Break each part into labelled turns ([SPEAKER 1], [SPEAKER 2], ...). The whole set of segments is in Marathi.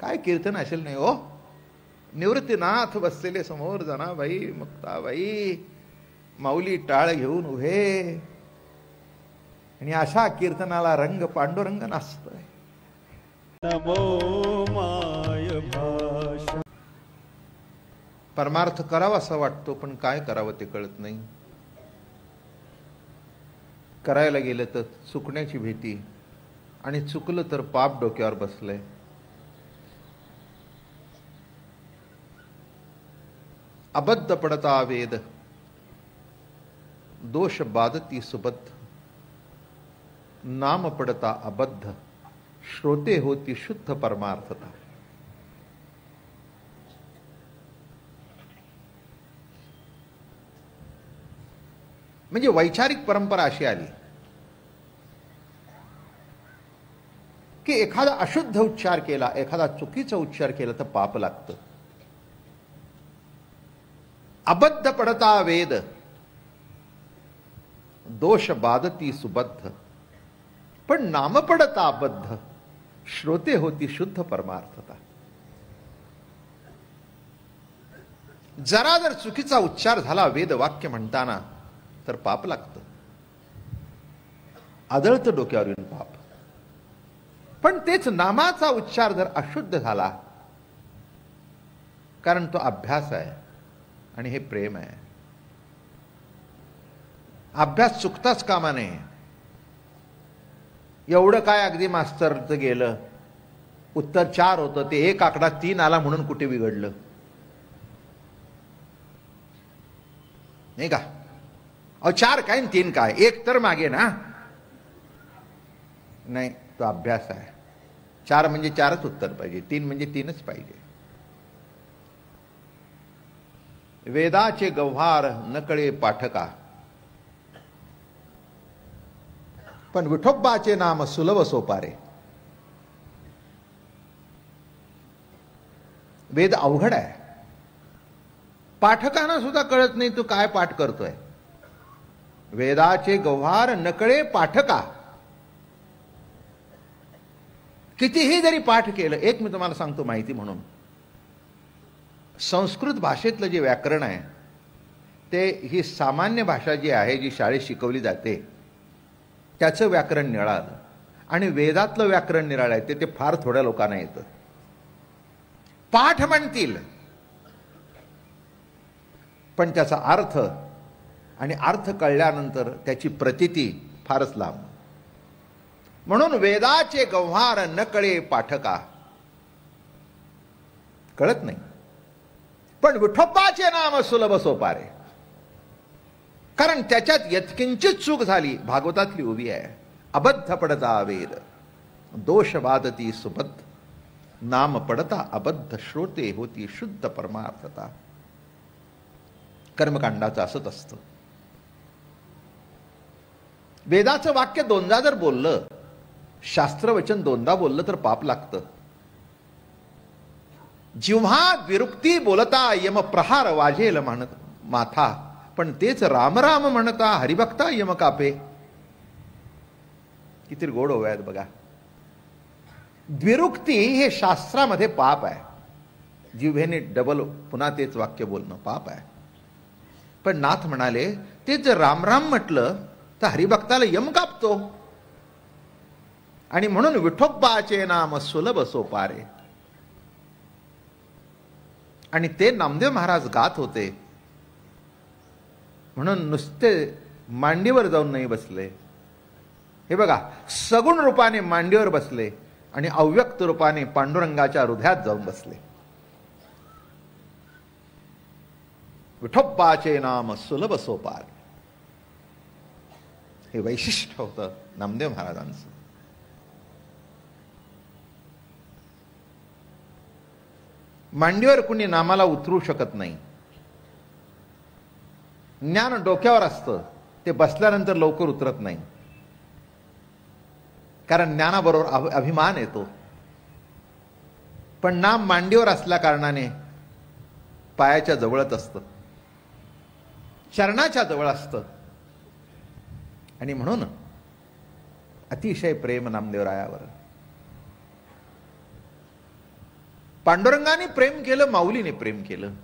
[SPEAKER 1] काय कीर्तन असेल नाही हो. निवृत्तीनाथ बसलेले समोर जनाबाई मुक्ताबाई माऊली टाळ घेऊन उभे आणि अशा कीर्तनाला रंग पांडुरंग नाचतोय.
[SPEAKER 2] नमो माय भाषा.
[SPEAKER 1] परमार्थ करावा असा वाटतो पण काय करावं ते कळत नाही. करायला गेलं तर चुकण्याची भीती आणि चुकलं तर पाप डोक्यावर बसलंय. अबद्ध पडता वेद दोष बाधती सुबद्ध नाम पडता अबद्ध श्रोते होती शुद्ध परमार्थता. म्हणजे वैचारिक परंपरा अशी आली की एखादा अशुद्ध उच्चार केला, एखादा चुकीचा उच्चार केला तर पाप लागतं. अबद्ध पडता वेद दोष बाधती सुबद्ध पण नाम पडता अबद्ध श्रोते होती शुद्ध परमार्थता. जरा जर चुकीचा उच्चार झाला वेद वाक्य म्हणताना तर पाप लागतं, आदळतं डोक्यावर येऊन पाप. पण तेच नामाचा उच्चार जर अशुद्ध झाला, कारण तो अभ्यास आहे आणि हे प्रेम आहे. अभ्यास चुकताच कामा नये. एवढं काय अगदी मास्तरचं गेलं, उत्तर 4 होतं ते 1 आकडा 3 आला म्हणून कुठे बिघडलं नाही का. 4 काय 3 काय, 1 तर मागे ना. नाही, तो अभ्यास आहे. 4 म्हणजे 4च उत्तर पाहिजे, 3 म्हणजे 3च पाहिजे. वेदाचे गव्हार नकळे पाठका पण विठोबाचे नाम सुलभ सोपारे. वेद अवघड आहे, पाठकांना सुद्धा कळत नाही तो काय पाठ करतोय. वेदाचे गव्हार नकळे पाठका. कितीही जरी पाठ केलं, एक मी तुम्हाला सांगतो माहिती म्हणून, संस्कृत भाषेतलं जे व्याकरण आहे ते ही सामान्य भाषा जी आहे, जी शाळेत शिकवली जाते त्याचं व्याकरण निराळं आणि वेदातलं व्याकरण निराळं आहे. ते फार थोड्या लोकांना येतं. पाठ म्हणतील पण त्याचा अर्थ आणि अर्थ कळल्यानंतर त्याची प्रतीती फारच लांब. म्हणून वेदाचे गव्हार नकळे पाठका. कळत नाही, पण विठोबाचे नाम सुलभ सोपारे. कारण त्याच्यात यत्किंचित चूक झाली, भागवतातली उभी आहे. अबद्ध पडता वेद दोष बाधती सुबद्ध नाम पडता अबद्ध श्रोते होती शुद्ध परमार्थता. कर्मकांडाचं असंच असतं. वेदाचं वाक्य 2दा जर बोललं, शास्त्रवचन 2दा बोललं तर पाप लागतं. जिव्हा विरुक्ती बोलता यम प्रहार वाजेल म्हणत माथा, पण तेच राम राम म्हणता हरिभक्ता यम कापे. किती गोड ओव्या आहेत बघा. द्विरुक्ती हे शास्त्रामध्ये पाप आहे. जिव्हेने डबल पुन्हा तेच वाक्य बोलणं पाप आहे. पण नाथ म्हणाले तेच जर राम राम म्हटलं तर हरिभक्ताला यम कापतो. आणि म्हणून विठोबाचे नाम सुलभ सोपारे. आणि ते नामदेव महाराज गात होते म्हणून नुसते मांडीवर जाऊन नाही बसले. हे बघा, सगुण रूपाने मांडीवर बसले आणि अव्यक्त रूपाने पांडुरंगाच्या हृदयात जाऊन बसले. विठोबाचे नाम सुलभ सोपार. हे वैशिष्ट्य होतं नामदेव महाराजांचं. मांडीवर कुणी नामाला उतरू शकत नाही. ज्ञान डोक्यावर असतं, ते बसल्यानंतर लवकर उतरत नाही. कारण ज्ञानाबरोबर अभिमान येतो. पण नाम मांडीवर असल्या कारणाने पायाच्या जवळच असतं, चरणाच्या जवळ असतं. आणि म्हणून अतिशय प्रेम नामदेवरायावर. पांडुरंगाने प्रेम केलं, माऊलीने प्रेम केलं.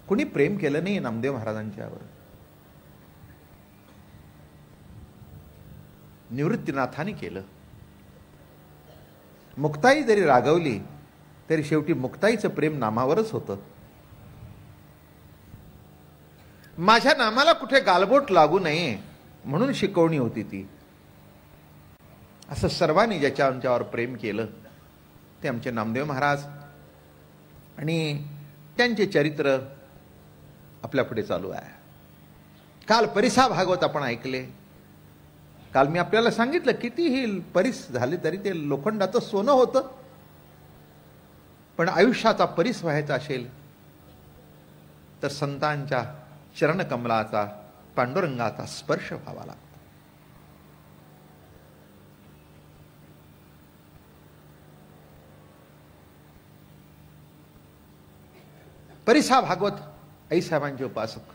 [SPEAKER 1] कुणी प्रेम केलं नाही नामदेव महाराजांच्यावर. निवृत्तीनाथाने केलं. मुक्ताई जरी रागवली तरी शेवटी मुक्ताईचं प्रेम नामावरच होतं. माझ्या नामाला कुठे गालबोट लागू नये म्हणून शिकवणी होती ती. असं सर्वांनी ज्याच्यावर प्रेम केलं ते आमचे नामदेव महाराज. आणि त्यांचे चरित्र आपल्या पुढे चालू आहे. काल परिसा भागवत आपण ऐकले. काल मी आपल्याला सांगितलं कितीही परिस झाले तरी ते लोखंडाचं सोनं होतं. पण आयुष्याचा परिस व्हायचा असेल तर संतांच्या चरणकमलाचा, पांडुरंगाचा स्पर्श व्हावा लागतो. परिसा भागवत आईसाहेबांचे उपासक.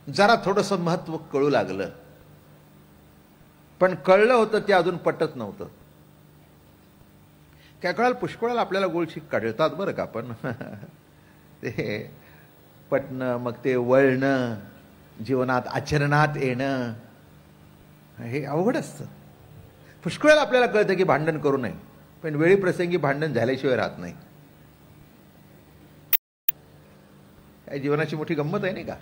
[SPEAKER 1] जरा थोडंसं महत्व कळू लागलं, पण कळलं होतं ते अजून पटत नव्हतं. त्या काळाला पुष्कळाला आपल्याला गोळशी कळतात बरं का, पण ते पटणं, मग ते वळणं, जीवनात आचरणात येणं हे अवघड असतं. पुष्कळाला आपल्याला कळतं की भांडण करू नये, पण वेळी प्रसंगी भांडण झाल्याशिवाय राहत नाही. जीवनाची मोठी गंमत आहे नाही का.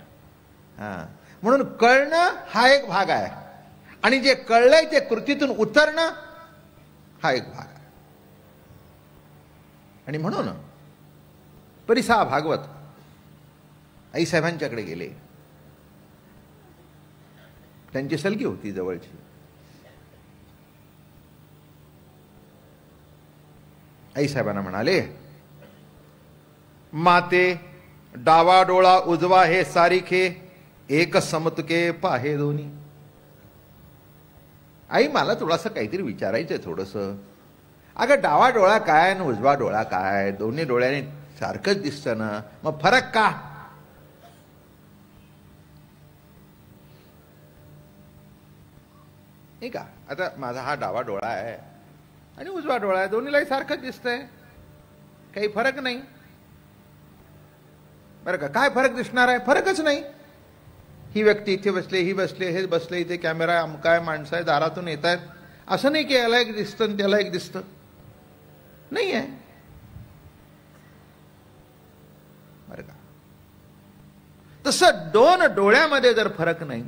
[SPEAKER 1] म्हणून कळणं हा एक भाग आहे, आणि जे कळलंय ते कृतीतून उतरणं हा एक भाग आहे. आणि म्हणून परिसा भागवत आईसाहेबांच्याकडे गेले. त्यांची सलगी होती जवळची. आईसाहेबांना म्हणाले, माते डावा डोळा उजवा हे सारिखे, एक समतुके पाहे दोन्ही. आई मला थोडासा काहीतरी विचारायचंय थोडंसं. अगं डावा डोळा काय आणि उजवा डोळा काय, दोन्ही डोळ्याने सारखंच दिसतं ना, मग फरक का? नाही का. आता माझा हा डावा डोळा आहे आणि उजवा डोळा आहे, दोन्हीलाही सारखंच दिसतंय, काही फरक नाही बरं का. काय फरक दिसणार आहे? फरकच नाही. ही व्यक्ती इथे बसले, ही बसले, हे बसले, इथे कॅमेरा आहे, अमका आहे, माणसं आहे, दारातून येत आहेत. असं नाही की याला एक दिसतं आणि त्याला एक दिसतं, नाही आहे बरं का. तसं दोन डोळ्यामध्ये जर फरक नाही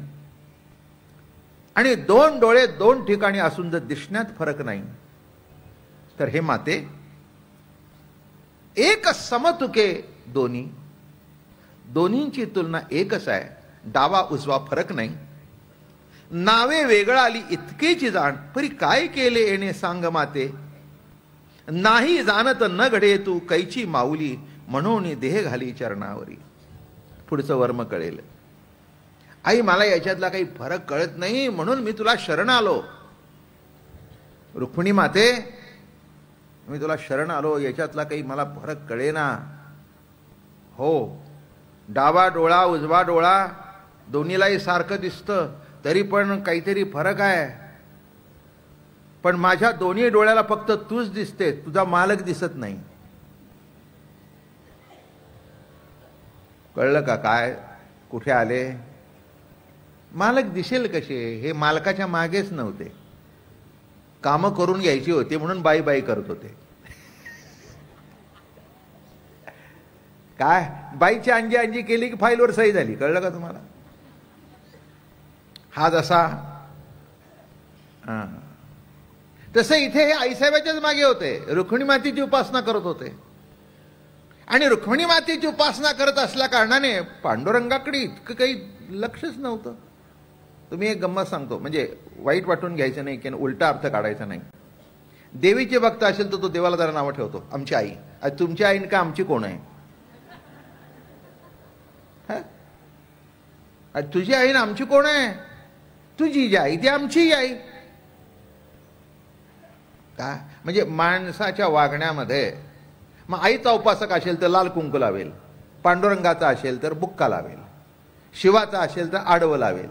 [SPEAKER 1] आणि दोन डोळे दोन ठिकाणी असून जर दिसण्यात फरक नाही, तर हे माते एक समतुके दोन्ही, दोन्हींची तुलना एकच आहे, डावा उजवा फरक नाही. नावे वेगळा आली इतकेची जाण, परी काय केले येणे सांग माते, नाही जाणत न घडे तू कैची माऊली, म्हणून देह घाली चरणावरी. पुढचं वर्म कळेल. आई मला याच्यातला काही फरक कळत नाही म्हणून मी तुला शरण आलो. रुक्मिणी माते मी तुला शरण आलो, याच्यातला काही मला फरक कळेना. हो, डावा डोळा उजवा डोळा दोन्हीलाही सारखं दिसतं, तरी पण काहीतरी फरक आहे. पण माझ्या दोन्ही डोळ्याला फक्त तूच दिसते, तुझा मालक दिसत नाही. कळलं का काय कुठे आले? मालक दिसेल कसे? हे मालकाच्या मागेच नव्हते, कामं करून घ्यायची होती म्हणून बाई बाई करत होते. काय बाईची अंजी अंजी केली की फाईलवर सही झाली. कळलं का तुम्हाला? हा जसा तसं इथे हे आईसाहेबाच्याच मागे होते, रुक्मिणी मातेची उपासना करत होते. आणि रुक्मिणी मातेची उपासना करत असल्या कारणाने पांडुरंगाकडे इतकं काही लक्षच नव्हतं. तुम्ही एक गंमत सांगतो, म्हणजे वाईट वाटून घ्यायचं नाही की उलटा अर्थ काढायचा नाही. देवीचे भक्त असेल तर तो देवाला जरा नावं ठेवतो, आमची आई. आज तुमची आई का आमची कोण आहे? तुझी आई ना आमची कोण आहे? तुझी जी आई ती आमची आई. का म्हणजे माणसाच्या वागण्यामध्ये मग आईचा उपासक असेल तर लाल कुंकू लावेल, पांडुरंगाचा असेल तर बुक्का लावेल, शिवाचा असेल तर आडवं लावेल,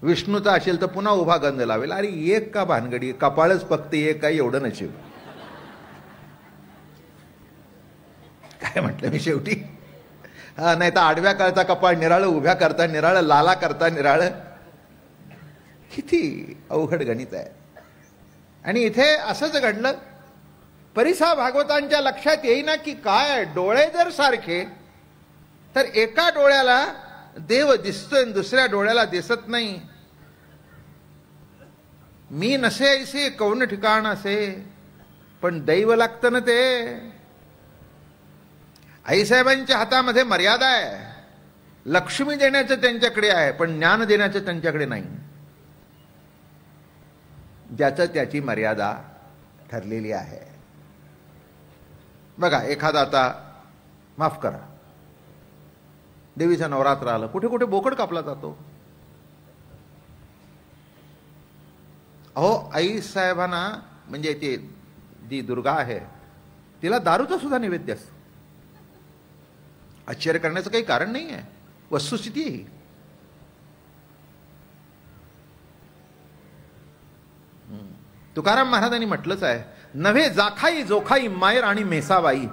[SPEAKER 1] विष्णूचा असेल तर पुन्हा उभा गंध लावेल. अरे एक का भानगडी, कपाळच फक्त एक काय एवढं नशीब. काय म्हटलं मी शेवटी? नाही तर आडव्या करता कपाळ निराळं, उभ्या करता निराळं, लाला करता निराळं. किती अवघड गणित आहे. आणि इथे असंच घडलं. परिसा भागवतांच्या लक्षात येईना की काय, डोळे जर सारखे तर एका डोळ्याला देव दिसतोय दुसऱ्या डोळ्याला दिसत नाही. मी नसे ऐसे कौन ठिकाण असे, पण दैव लागतं ना ते. आईसाहेबांच्या हातामध्ये मर्यादा आहे. लक्ष्मी देण्याचं त्यांच्याकडे आहे, पण ज्ञान देण्याचं त्यांच्याकडे नाही. ज्याचं त्याची मर्यादा ठरलेली आहे. बघा, एखादा आता माफ करा, देवीचं नवरात्र आलं, कुठे कुठे बोकड कापला जातो. अहो, आई साहेबांना म्हणजे ती जी दुर्गा आहे तिला दारूचा सुद्धा नैवेद्य असतो. आश्चर्य करण्याचं काही कारण नाही आहे, वस्तुस्थिती आहे ही. तुकाराम महाराजांनी म्हटलंच आहे, नव्हे जाखाई जोखाई मायर आणि मेसाबाई,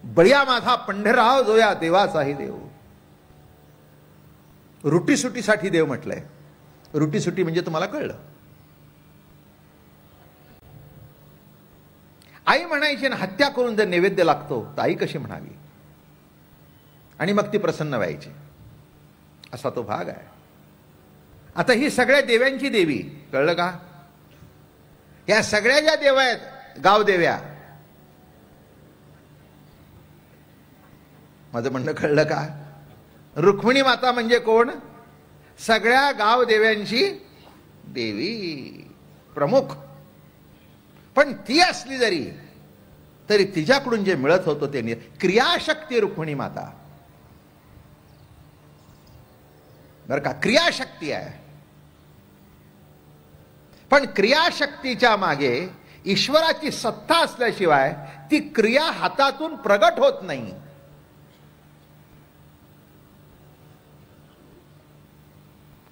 [SPEAKER 1] बळिया माझा पंढरराव जोया देवाचाही देव. रुटीसुटीसाठी देव म्हटलंय. रुटीसुटी म्हणजे तुम्हाला कळलं. आई म्हणायची ना, हत्या करून जर नैवेद्य लागतो तर आई कशी म्हणावी, आणि मग ती प्रसन्न व्हायची. असा तो भाग आहे. आता ही सगळ्या देव्यांची देवी, कळलं का? या सगळ्या ज्या देव आहेत गावदेव्या, माझं म्हणणं कळलं का? रुक्मिणी माता म्हणजे कोण? सगळ्या गावदेव्यांची देवी, प्रमुख. पण ती असली जरी तरी तिच्याकडून जे मिळत होतं ते क्रियाशक्ती रुक्मिणी माता, बरं का? क्रियाशक्ती आहे. पण क्रियाशक्तीच्या मागे ईश्वराची सत्ता असल्याशिवाय ती क्रिया हातातून प्रगट होत नाही.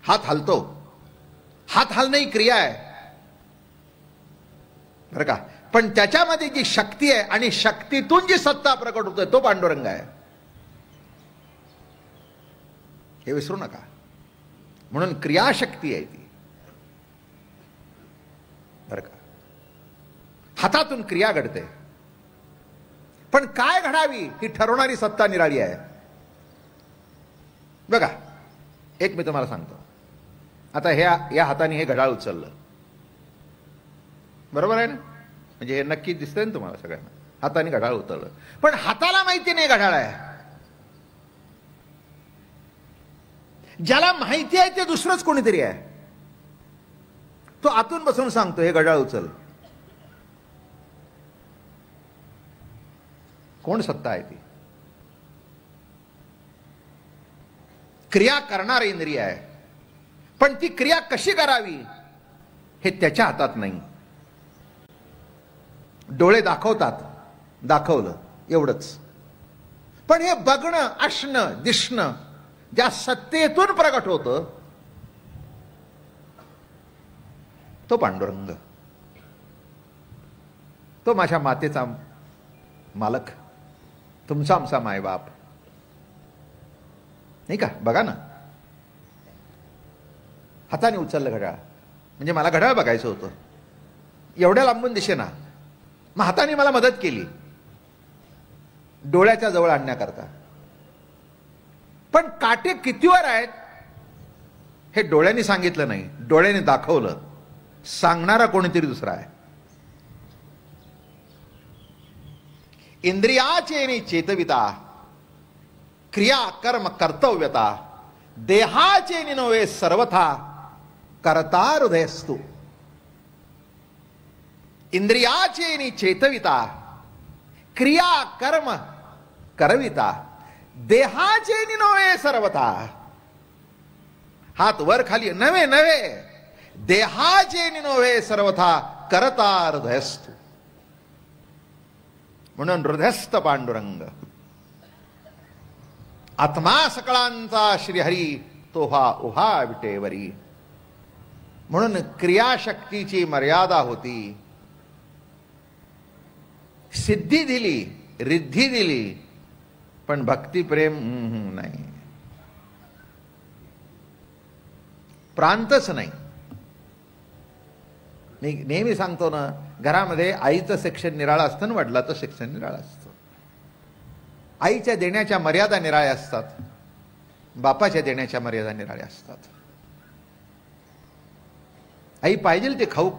[SPEAKER 1] हात हलतो, हात हलणं ही क्रिया आहे, बरं का? पण त्याच्यामध्ये जी शक्ती आहे आणि शक्तीतून जी सत्ता प्रकट होतोय तो पांडुरंग आहे, हे विसरू नका. म्हणून क्रियाशक्ती आहे ती, बरं का? हातातून क्रिया घडते, पण काय घडावी ही ठरवणारी सत्ता निराळी आहे. बघा, एक मी तुम्हाला सांगतो. आता या हाताने हे घड्याळ उचललं, बरोबर आहे ना? म्हणजे हे नक्की दिसतंय ना तुम्हाला सगळ्यांना, हाताने घड्याळ उचललं. पण हाताला माहिती नाही घड्याळ आहे. ज्याला माहिती आहे ते दुसरंच कोणीतरी आहे. तो आतून बसून सांगतो हे घड्याळ उचल. कोण सत्ता आहे ती? क्रिया करणारे इंद्रिय आहे, पण ती क्रिया कशी करावी हे त्याच्या हातात नाही. डोळे दाखवतात, दाखवलं एवढंच. पण हे बघणं, असणं, दिसणं ज्या सत्तेतून प्रगट होतं तो पांडुरंग, तो माझ्या मातेचा मालक, तुमचा आमचा मायबाप, नाही का? बघा ना, हाताने उचललं घड्याळ, म्हणजे मला घड्याळ बघायचं होतं, एवढ्या लांबून दिसेना, मग हाताने मला मदत केली डोळ्याच्या जवळ आणण्याकरता. पण काटे कितीवर आहेत हे डोळ्यांनी सांगितलं नाही, डोळ्याने दाखवलं. सांगणारा कोणीतरी दुसरा आहे. इंद्रियाचेनी चेतविता, क्रिया कर्म कर्तव्यता, देहाचे निनोवे सर्वथा करता हृदयस्तु. इंद्रियाचेनी चेतविता, क्रिया कर्म करविता, देहाचे निनोवे सर्वथा. हात वर खाली नव्हे नव्हे, देहाचे निनोवे सर्वथा करता हृदयस्तु. म्हणून हृदयस्थ पांडुरंग, आत्मा सकळांचा श्रीहरी तोहा उहा विटेवरी. म्हणून क्रियाशक्तीची मर्यादा होती. सिद्धी दिली, रिद्धी दिली, पण भक्ती प्रेम नाही, प्रांतच नाही. मी नेहमी सांगतो ना, घरामध्ये आईचं सेक्शन निराळं असतं ना वडिलाचं सेक्शन निराळं असतं. आईच्या देण्याच्या मर्यादा निराळ्या असतात, बापाच्या देण्याच्या मर्यादा निराळ्या असतात. आई पाहिजे ते खाऊ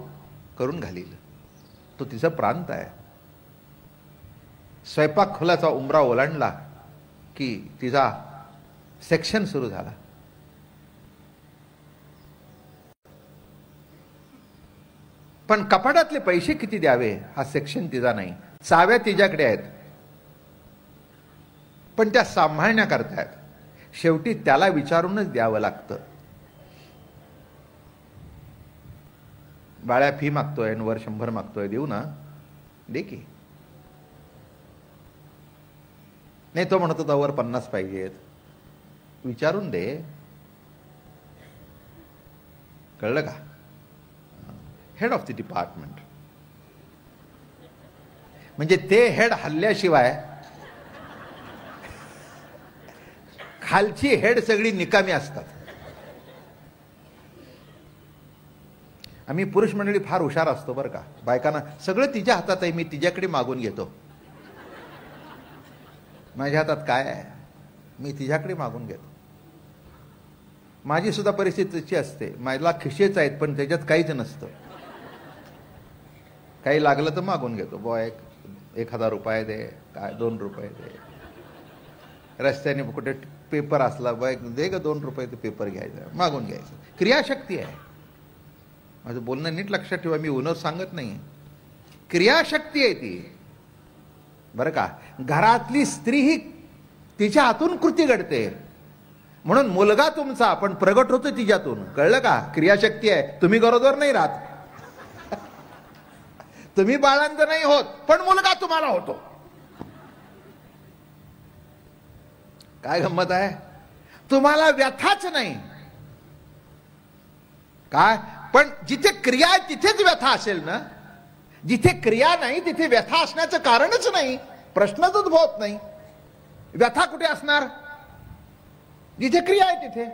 [SPEAKER 1] करून घालील, तो तिचा प्रांत आहे. स्वयंपाक खोलाचा उंबरा ओलांडला की तिचा सेक्शन सुरू झाला. पण कपाटातले पैसे किती द्यावे हा सेक्शन तिचा नाही. चाव्या तिच्याकडे आहेत, पण त्या सांभाळण्याकरता आहेत. शेवटी त्याला विचारूनच द्यावं लागतं. बाळ्या फी मागतोय, वर 100 मागतोय, देऊ ना, दे की. नाही, तो म्हणतो तर वर 50 पाहिजेत, विचारून दे. कळलं का? हेड ऑफ द डिपार्टमेंट म्हणजे ते हेड हल्ल्याशिवाय खालची हेड सगळी निकामी असतात. आम्ही पुरुष मंडळी फार हुशार असतो बरं का. बायकांना सगळं तिच्या हातात आहे, मी तिच्याकडे मागून घेतो. माझ्या हातात काय आहे, मी तिच्याकडे मागून घेतो. माझी सुद्धा परिस्थिती तशी असते. मला खिशेच आहेत पण त्याच्यात काहीच नसतं. काही लागलं तर मागून घेतो. बॉय 1000 रुपये दे, काय 2 रुपये दे. रस्त्याने कुठे पेपर असला, बॉय दे ग 2 रुपये, ते पेपर घ्यायचं, मागून घ्यायचं. क्रियाशक्ती आहे. माझं बोलणं नीट लक्षात ठेवा, मी उन्हं सांगत नाही. क्रियाशक्ती आहे ती, बरं का. घरातली स्त्री ही तिच्या हातून कृती घडते. म्हणून मुलगा तुमचा पण प्रगट होतो तिच्यातून. कळलं का? क्रियाशक्ती आहे. तुम्ही गरोदर नाही राहत, तुम्ही बाळांत नाही होत, पण मुलगा तुम्हाला होतो. काय गंमत आहे? तुम्हाला व्यथाच नाही. काय? पण जिथे क्रिया आहे तिथेच व्यथा असेल ना. जिथे क्रिया नाही तिथे व्यथा असण्याचं कारणच नाही, प्रश्नच उद्भवत नाही. व्यथा कुठे असणार? जिथे क्रिया आहे तिथे.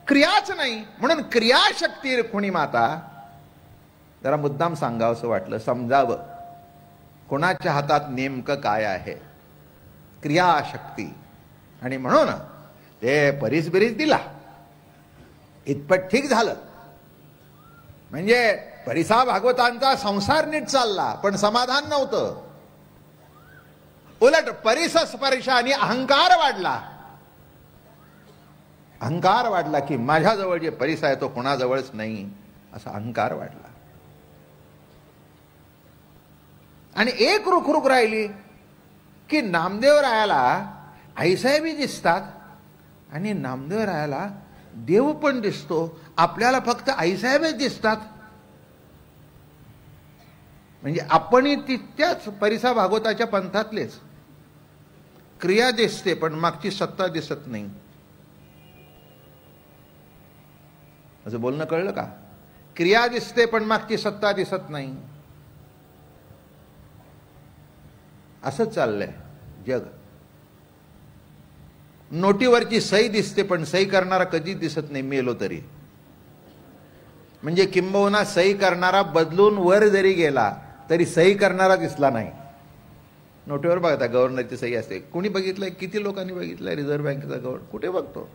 [SPEAKER 1] क्रियाच नाही, म्हणून क्रियाशक्ती रुक्मिणी माता. जरा मुद्दाम सांगावं असं वाटलं, समजावं कोणाच्या हातात नेमकं काय आहे. क्रियाशक्ती. आणि म्हणून ते परीस बिरीस दिला, इतपत ठीक झालं. म्हणजे परिसा भागवतांचा संसार नीट चालला, पण समाधान नव्हतं. उलट परिसस्पर्शाने अहंकार वाढला. अहंकार वाढला की माझ्याजवळ जे परिसा आहे तो कोणाजवळच नाही, असा अहंकार वाढला. आणि एक रुखरुख राहिली की नामदेव रायाला आईसाहेबी दिसतात आणि नामदेव रायाला देव पण दिसतो, आपल्याला फक्त आईसाहेबच दिसतात. म्हणजे आपणही तितक्याच परिसा भागवताच्या पंथातलेच. क्रिया दिसते पण मागची सत्ता दिसत नाही. असं बोलणं कळलं का? क्रिया दिसते पण मागची सत्ता दिसत नाही. असंच चाललंय जग. नोटीवरची सही दिसते पण सही करणारा कधीच दिसत नाही, मेलो तरी. म्हणजे किंबहुना सही करणारा बदलून वर जरी गेला तरी सही करणारा दिसला नाही. नोटीवर बघता गव्हर्नरची सही असते. कोणी बघितलंय? किती लोकांनी बघितलंय रिझर्व्ह बँकेचा गव्हर्नर? कुठे बघतो?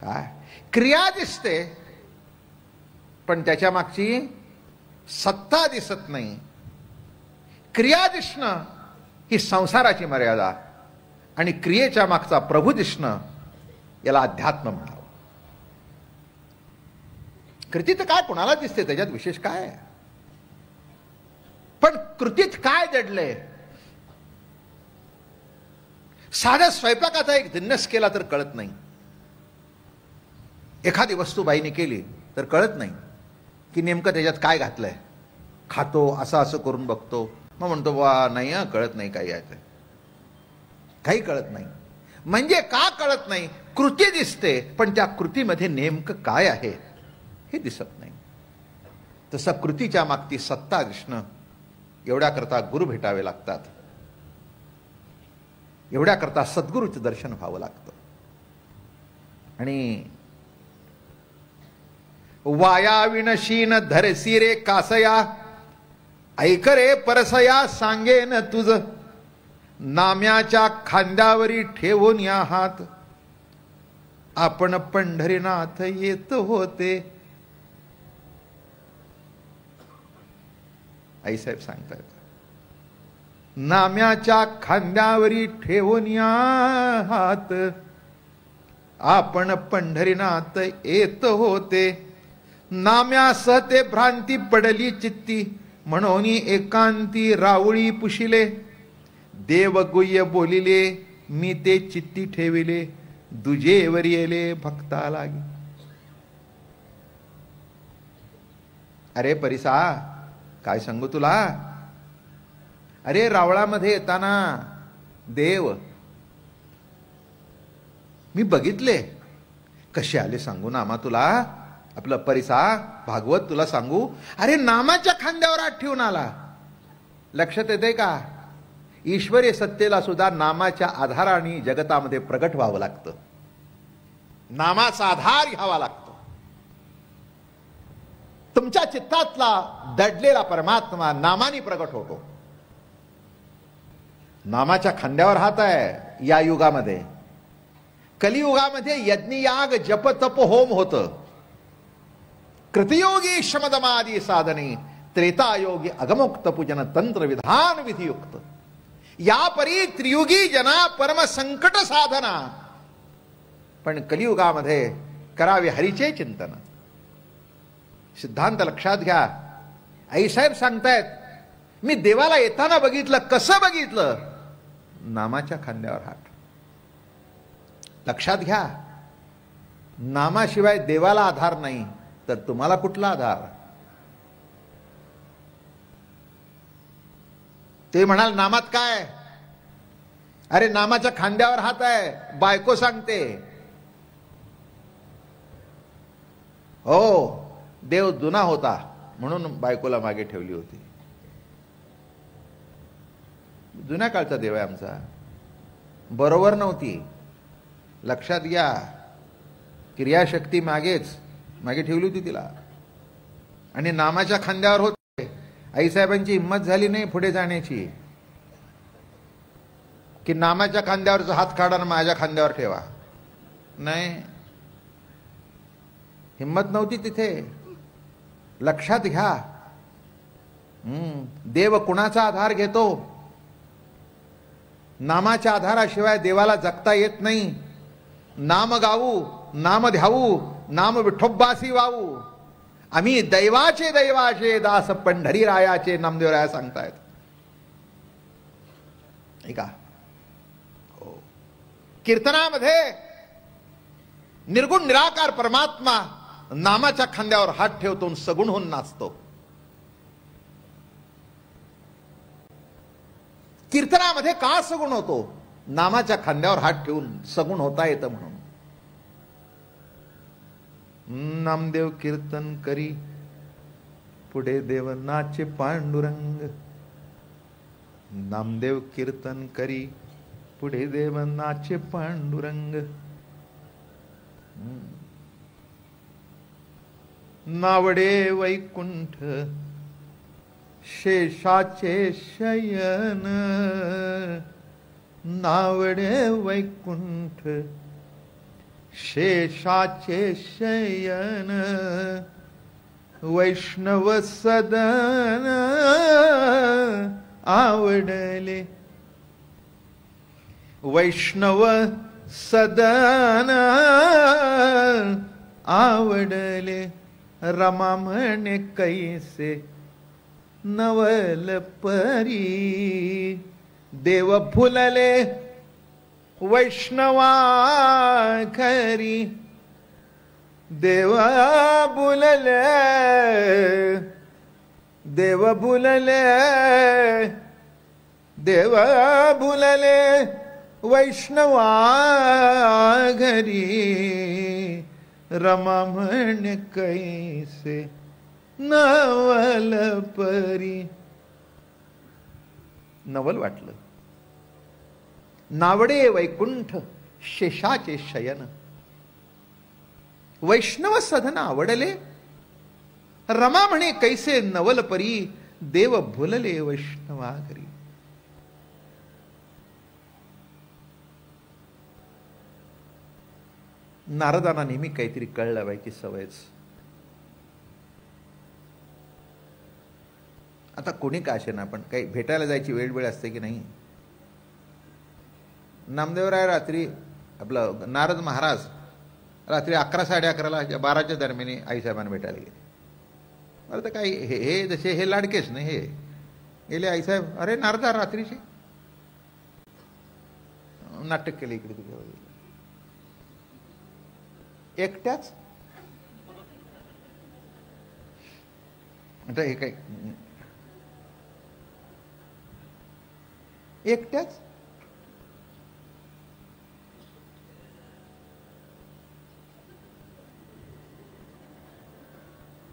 [SPEAKER 1] काय क्रिया दिसते पण त्याच्या मागची सत्ता दिसत नाही. क्रिया दिसणं ही संसाराची मर्यादा आणि क्रियेच्या मागचा प्रभू दिसणं याला अध्यात्म म्हणावं. कृती तर काय कोणाला दिसते, त्याच्यात विशेष काय आहे? पण कृतीत काय दडलंय? साध्या स्वयंपाकाचा एक जिन्नस केला तर कळत नाही. एखादी वस्तू बाईने केली तर कळत नाही की नेमकं त्याच्यात काय घातलंय. खातो असं असं करून बघतो, मग म्हणतो वा नाही कळत नाही काही आहे, काही कळत नाही. म्हणजे का कळत नाही? कृती दिसते पण त्या कृतीमध्ये नेमकं काय आहे हे दिसत नाही. तसं कृतीच्या मागची सत्ता दिसणं एवढ्याकरता गुरु भेटावे लागतात. एवढ्या करता सद्गुरूचं दर्शन व्हावं लागतं. आणि वाया विनशीन धरसी रे कासया, ऐक रे परसया सांगेन तुझ, नाम्याच्या खांद्यावरी ठेवून या हात, आपण पंढरीनाथ येत होते. आईसाहेब सांगतायत, नाम्याच्या खांद्यावरी ठेवून या हात, आपण पंढरीनाथ येत होते. नाम्यास ते भ्रांती पडली चित्ती, म्हणून एकांती राऊळी पुशिले. देव गुह्य बोलिले, मी ते चित्ती ठेविले, दुजेवर येले भक्ता लागी. अरे परिसा, काय सांगू तुला. अरे रावळामध्ये येताना देव मी बघितले, कसे आले सांगू नामा तुला. आपलं परिसा भागवत तुला सांगू. अरे नामाच्या खांद्यावर हात ठेवून आला. लक्षात येते का, ईश्वरी सत्तेला सुद्धा नामाच्या आधाराने जगतामध्ये प्रगट व्हावं लागतं. नामाचा आधार घ्यावा लागतो. तुमच्या चित्तातला दडलेला परमात्मा नामाने प्रगट होतो. नामाच्या खांद्यावर हात आहे. या युगामध्ये, कलियुगामध्ये यज्ञयाग जप तप होम होतं. कृतयोगी शमदमादी साधने, त्रेतायोगी अगमोक्त पूजन तंत्र विधान विधियुक्त. या परी त्रियुगी जना परम संकट साधना. पण कलियुगामध्ये करावे हरीचे चिंतन. सिद्धांत लक्षात घ्या. आईसाहेब सांगतायत, मी देवाला येताना बघितलं. कसं बघितलं? नामाच्या खांद्यावर हात. लक्षात घ्या, नामाशिवाय देवाला आधार नाही तर तुम्हाला कुठला आधार. ते म्हणाल नामात काय. अरे नामाच्या खांद्यावर हात आहे. बायको सांगते, हो देव जुना होता म्हणून बायकोला मागे ठेवली होती. जुन्या काळचा देव आहे आमचा, बरोबर नव्हती. लक्षात घ्या, क्रियाशक्ती मागे ठेवली होती तिला. आणि नामाच्या खांद्यावर होते. आईसाहेबांची हिंमत झाली नाही पुढे जाण्याची, की नामाच्या खांद्यावरचा हात काढा आणि माझ्या खांद्यावर ठेवा. नाही, हिंमत नव्हती तिथे. लक्षात घ्या, देव कुणाचा आधार घेतो. नामाच्या आधाराशिवाय देवाला जगता येत नाही. नाम गाऊ, नाम ध्याऊ, नाम विठोबासी वाऊ. आम्ही दैवाचे दास पंढरी रायाचे, नामदेवराया सांगतायत. ऐका, हो, कीर्तनामध्ये निर्गुण निराकार परमात्मा नामाच्या खांद्यावर हात ठेवतो, सगुण होऊन नाचतो. कीर्तनामध्ये का सगुण होतो? नामाच्या खांद्यावर हात ठेवून सगुण होता येतं म्हणून. नामदेव कीर्तन करी, पुढे देव नाचे पांडुरंग. नामदेव कीर्तन करी, पुढे देव नाचे पांडुरंग. नावडे वैकुंठ शेषाचे शयन. नावडे वैकुंठ शेषाचे शयन. वैष्णव सदन आवडले. वैष्णव सदन आवडले. रमा म्हणे कैसे नवल परी. देव फुलले वैष्णवा खरी. देव बुलले, देव बुलले, देव बुलले वैष्णवा घरी. रमा म्हणे कैसे नवल परी. नवल वाटलं. नावडे वैकुंठ शेषाचे शयन. वैष्णव सधन आवडले, रमा म्हणे कैसे नवल परी, देव भुलले वैष्णवाघरी. नारदांना नेहमी काहीतरी कळलं बाई की सवयच. आता कोणी का असे ना, पण काही भेटायला जायची वेळ असते की नाही. नामदेवराय रात्री, आपलं नारद महाराज रात्री 11 साडे11ला 12च्या दरम्यान आईसाहेबांना भेटायला गेले. मला तर काही हे जसे हे लाडकेच नाही, हे गेले आईसाहेब, अरे नारदा रात्रीचे नाटक केले इकडे तिकडे, एकट्याच. आता हे काय एकट्याच?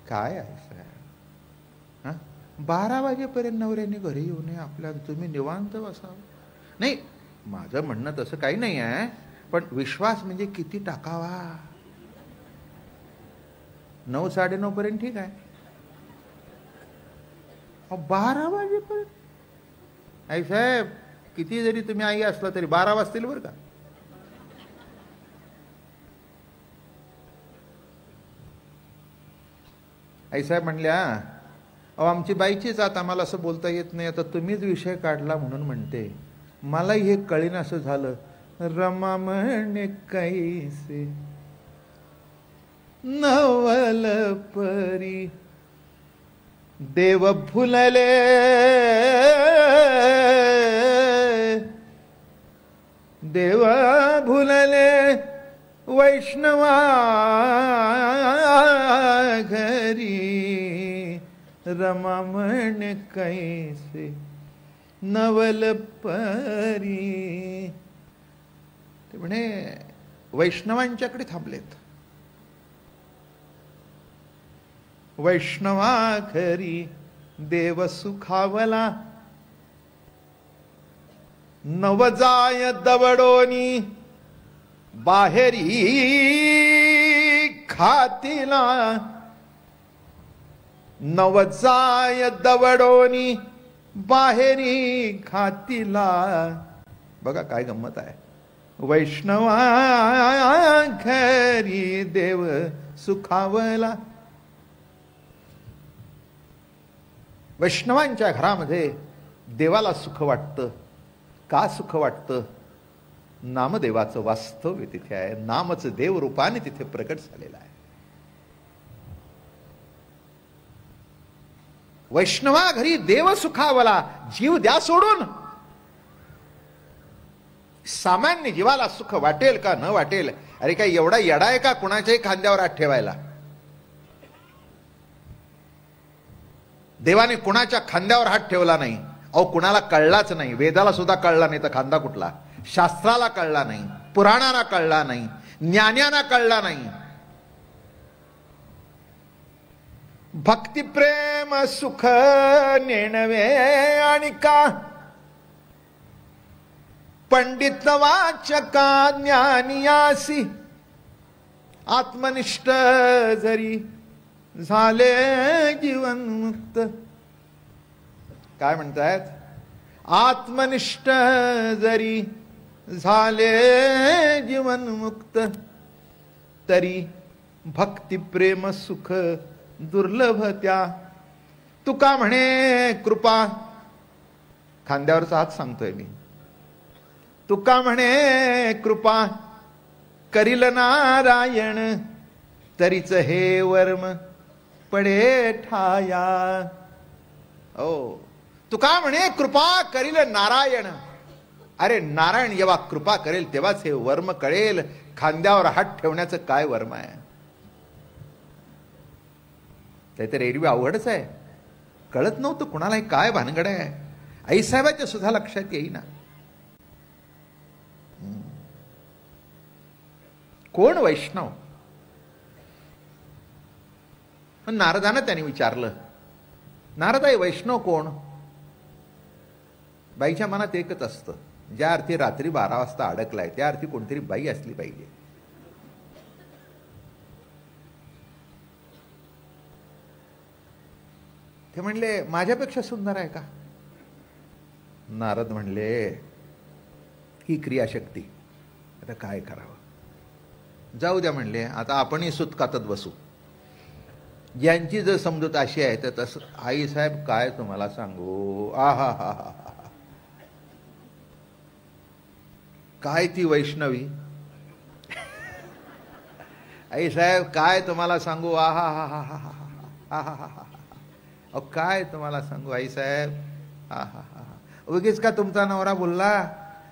[SPEAKER 1] काय आहे साहेब, 12 वाजेपर्यंत नवऱ्याने घरी येऊ नये, आपल्या तुम्ही निवांत बसावं. नाही, माझं म्हणणं तसं काही नाही आहे, पण विश्वास म्हणजे किती टाकावा. 9 साडे 9 पर्यंत ठीक आहे, 12 वाजेपर्यंत. आई साहेब, किती जरी तुम्ही आई असला तरी 12 वाजतील बरं का. आईसाहेब म्हणल्या, अहो आमची बाईचीच आता आम्हाला असं बोलता येत नाही, आता तुम्हीच विषय काढला म्हणून म्हणते. मलाही हे कळीन असं झालं. रमा म्हणे कैसे नवल परी, देव भुलले देव भुलले वैष्णवा घरी. रमा म्हणे कैसे नवल परी. ते म्हणे वैष्णवांच्याकडे थांबलेत. वैष्णवा घरी देव सुखावला, नवजाय दवडोनी बाहेरी खातीला. नवजाय दवडोनी बाहेरी खातीला. बघा काय गंमत आहे. वैष्णवा घरी देव सुखावला. वैष्णवांच्या घरामध्ये देवाला सुख वाटतं. का सुख वाटतं? नामदेवाचं वास्तव्य तिथे आहे. नामच देव रूपाने तिथे प्रकट झालेलं आहे. वैष्णवा घरी देव सुखावला. जीव द्या सोडून. सामान्य जीवाला सुख वाटेल का न वाटेल, अरे काय एवढा येडा आहे का कुणाच्याही खांद्यावर हात ठेवायला? देवाने कुणाच्या खांद्यावर हात ठेवला नाही. अहो कुणाला कळलाच नाही. वेदाला सुद्धा कळला नाही तर खांदा कुठला? शास्त्राला कळला नाही, पुराणाला कळला नाही, ज्ञान्यांना कळला नाही. भक्ती प्रेम सुख नेणवे आणि का, पंडित वाचका ज्ञानियासी. आत्मनिष्ठ जरी झाले जीवन मुक्त. काय म्हणतायत? आत्मनिष्ठ जरी झाले जीवन मुक्त, तरी भक्ती प्रेम सुख दुर्लभ त्या. तुका म्हणे कृपा, खांद्यावरचा हात सांगतोय मी. तुका म्हणे कृपा करील नारायण, तरीच हे वर्म पडे ठाया. ओ तुका म्हणे कृपा करील नारायण. अरे नारायण जेव्हा कृपा करेल तेव्हाच हे वर्म कळेल. खांद्यावर हात ठेवण्याचं काय वर्म आहे? ते तर एरवी अवघडच आहे. कळत नव्हतं कुणाला हे काय भानगड आहे. आईसाहेबांच्या सुद्धा लक्षात येईना. कोण वैष्णव? पण नारदानं त्यांनी विचारलं, नारदा वैष्णव कोण? बाईच्या मनात एकच असतं, ज्या अर्थी रात्री 12 वाजता अडकलाय त्या अर्थी कोणतरी बाई असली पाहिजे. ते म्हणले माझ्यापेक्षा सुंदर आहे का? नारद म्हणले ही क्रियाशक्ती, आता काय करावं? जाऊ द्या म्हणले, आता आपणही सूत कातत बसू. यांची जर समजूत अशी आहे तर तसं. आई साहेब काय तुम्हाला सांगू, आहा हा हा, काय ती वैष्णवी. आई साहेब काय तुम्हाला सांगू, आहा हा हा हा हा हा हा हा. अहो काय तुम्हाला सांगू आई साहेब, हा हा हा. उगीच का तुमचा नवरा बोलला?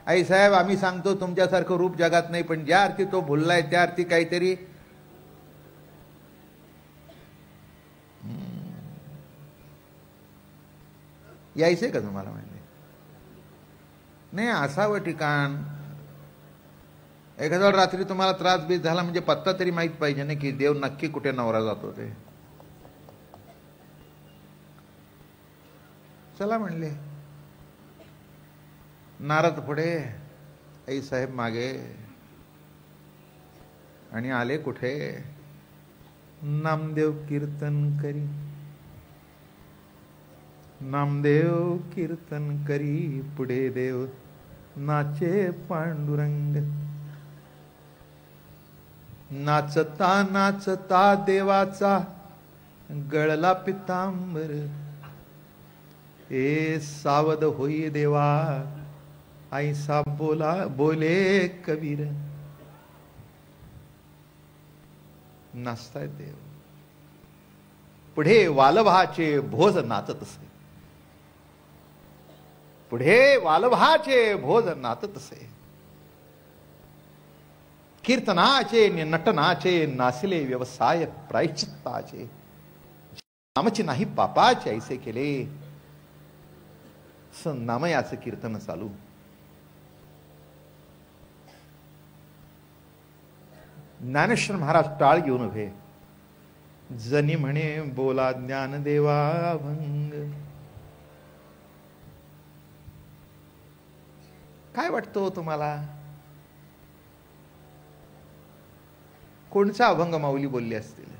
[SPEAKER 1] आई साहेब आम्ही सांगतो तुमच्यासारखं रूप जगात नाही, पण ज्या अर्थी तो बोललाय त्या अर्थी काहीतरी. यायचंय का तुम्हाला? म्हणजे नाही असावं ठिकाण. एखाद्या रात्री तुम्हाला त्रास बीस झाला म्हणजे पत्ता तरी माहित पाहिजे ना की देव नक्की कुठे नवरा जातो ते. चला म्हणले. नारद पुढे, आई साहेब मागे, आणि आले कुठे? नामदेव कीर्तन करी, नामदेव कीर्तन करी, पुढे देव नाचे पांडुरंग. नाचता नाचता देवाचा गळला पितांबर. ए सावध होई देवा, ऐसा बोले कबीर. नाचताय देव. पुढे वालभाचे भोज नाचत असे, पुढे वालभाचे भोज नाचत असे. कीर्तनाचे नटनाचे नासिले व्यवसाय प्रायश्चित्ताचे. नामची नाही पापाचे ऐसे केले. नामयाचं कीर्तन चालू. ज्ञानेश्वर महाराज टाळ घेऊन उभे. जनी म्हणे बोला ज्ञानदेवा अभंग. काय वाटतो तुम्हाला? कोणचा अभंग माऊली बोलले असतील?